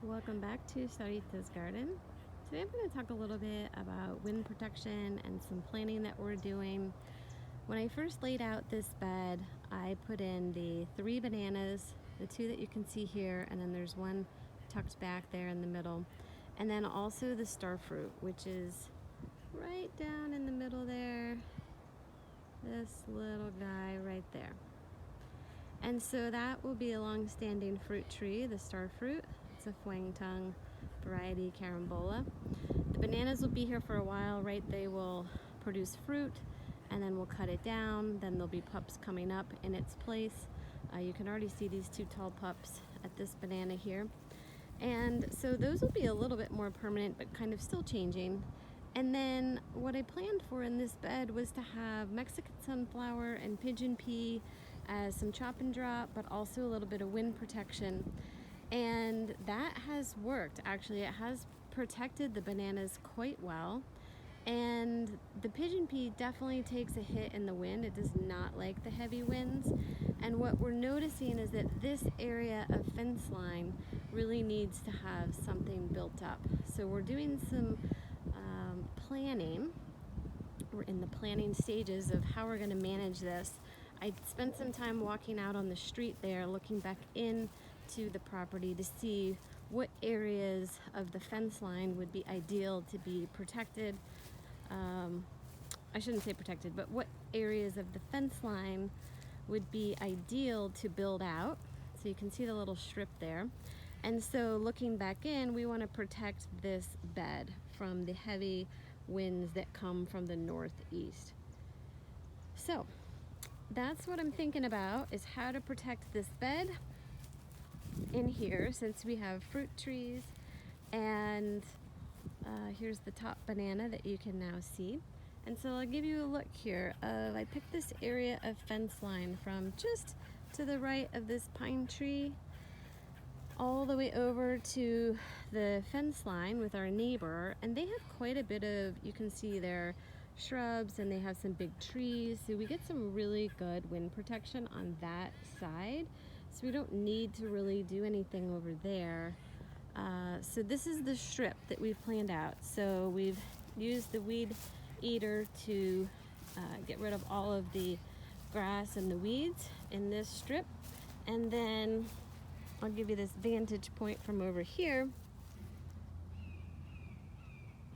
Welcome back to Sarita's garden. Today I'm going to talk a little bit about wind protection and some planting that we're doing. When I first laid out this bed, I put in the 3 bananas, the 2 that you can see here, and then there's one tucked back there in the middle, and then also the starfruit, which is right down in the middle there, this little guy right there. And so that will be a long-standing fruit tree, the starfruit. It's a Fwang tongue variety carambola. The bananas will be here for a while, right? They will produce fruit, and then we'll cut it down. Then there'll be pups coming up in its place. You can already see these 2 tall pups at this banana here. And so those will be a little bit more permanent, but kind of still changing. And then what I planned for in this bed was to have Mexican sunflower and pigeon pea as some chop and drop, but also a little bit of wind protection. And that has worked. Actually, it has protected the bananas quite well. And the pigeon pea definitely takes a hit in the wind. It does not like the heavy winds. And what we're noticing is that this area of fence line really needs to have something built up. So we're doing some planning. We're in the planning stages of how we're going to manage this. I spent some time walking out on the street there, looking back into the property to see what areas of the fence line would be ideal to be protected. I shouldn't say protected, but what areas of the fence line would be ideal to build out. So you can see the little strip there. And so looking back in, we want to protect this bed from the heavy winds that come from the northeast. So that's what I'm thinking about, is how to protect this bed in here, since we have fruit trees. And here's the top banana that you can now see. And so I'll give you a look here. I picked this area of fence line from just to the right of this pine tree all the way over to the fence line with our neighbor, and they have quite a bit of, you can see their shrubs, and they have some big trees, so we get some really good wind protection on that side, so we don't need to really do anything over there. So this is the strip that we've planned out. So we've used the weed eater to get rid of all of the grass and the weeds in this strip, and then I'll give you this vantage point from over here.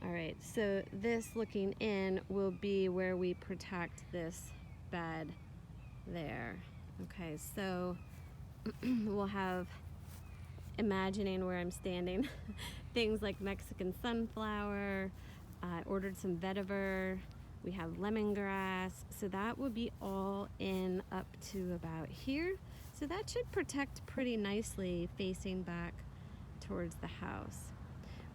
All right, so this looking in will be where we protect this bed there. Okay, so we'll have, imagining where I'm standing, things like Mexican sunflower. I ordered some vetiver. We have lemongrass. So that will be all in up to about here. So that should protect pretty nicely facing back towards the house.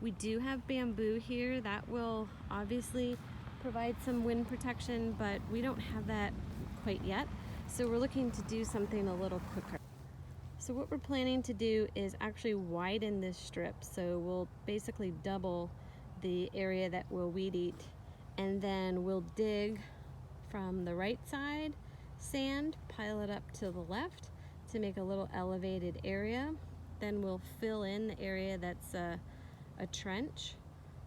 We do have bamboo here. That will obviously provide some wind protection, but we don't have that quite yet. So we're looking to do something a little quicker. So what we're planning to do is actually widen this strip. So we'll basically double the area that we'll weed eat, and then we'll dig from the right side, sand, pile it up to the left to make a little elevated area. Then we'll fill in the area that's a trench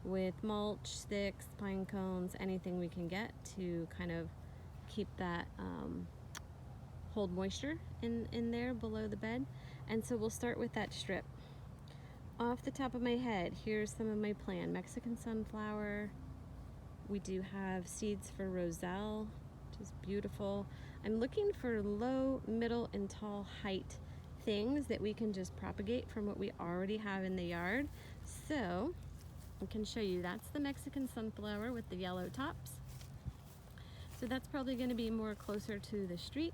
with mulch, sticks, pine cones, anything we can get to kind of keep that hold moisture in there below the bed. And so we'll start with that strip. Off the top of my head, here's some of my plan. Mexican sunflower. We do have seeds for roselle, which is beautiful. I'm looking for low, middle, and tall height things that we can just propagate from what we already have in the yard. So I can show you, that's the Mexican sunflower with the yellow tops. So that's probably going to be more closer to the street.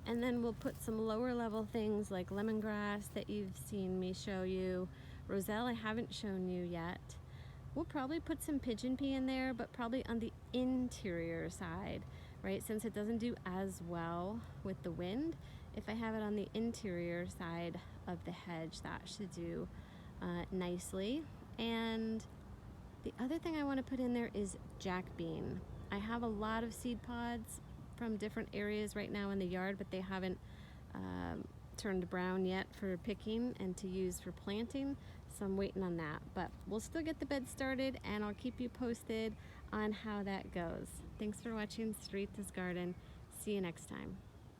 And then we'll put some lower level things like lemongrass that you've seen me show you. Roselle I haven't shown you yet. We'll probably put some pigeon pea in there, but probably on the interior side, right? Since it doesn't do as well with the wind, if I have it on the interior side of the hedge, that should do nicely. And the other thing I want to put in there is Jackbean. I have a lot of seed pods from different areas right now in the yard, but they haven't turned brown yet for picking and to use for planting. So I'm waiting on that, but we'll still get the bed started and I'll keep you posted on how that goes. Thanks for watching Sarita's Garden. See you next time.